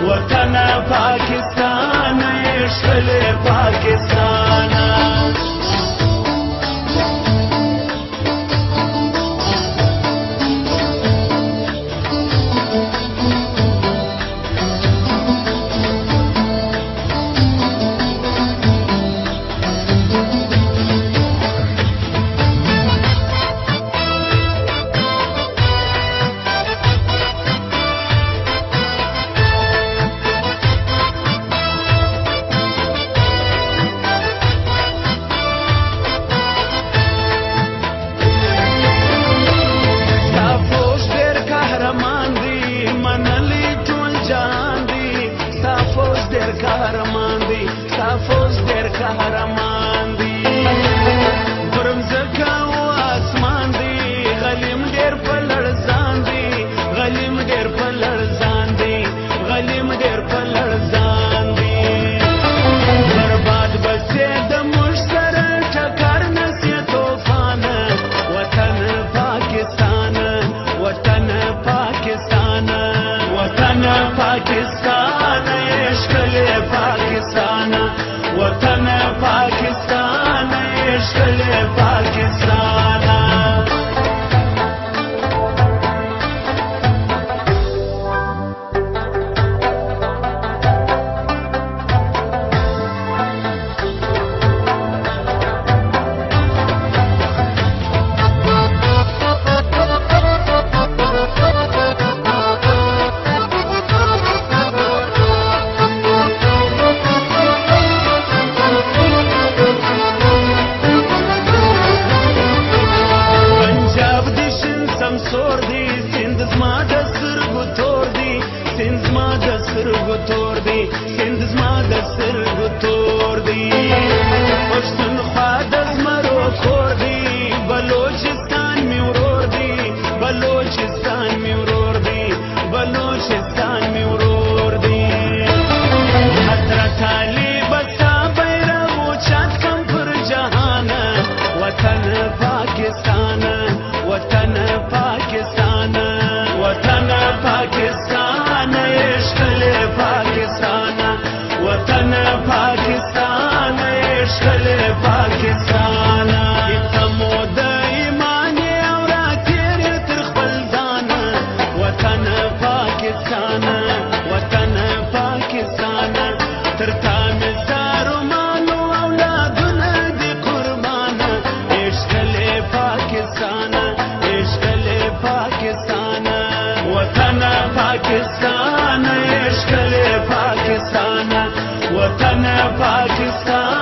وطن پاکستان عشق پاکستان قهرمان دی تافوز ډېر قهرمان دی پرم زکا او اسمان دی غلیم ډېر په لړزان دی غلیم ډېر په لړزان دی غلیم ډېر په لړزان دی برباد بسې د موږ سره ټکر نسي طوفان وطن پاکستان وطن پاکستان وطن پاکستان پاکستان وطن پاکستان عشق پاکستان تور دی سند زما د سترګو تور دی پښتونخوا د زمرو کور دی بلوچستان مې ورور دی بلوچستان مې ورور دی بلوچستان مې ورور دی حضرت علي بستا بیرغ اوچت کم پر جهان وطن پاکستان وطن پاکستان وطن پاکستان عشق پاکستان وطن پاکستان عشق پاکستان تمو د ایمان او را تیر تر خپل ځان وطن پاکستان وطن پاکستان تر تا مې زارمانو اولادونه دي قربان عشق پاکستان عشق پاکستان وطن پاکستان عشق پاکستان وطن پاکستان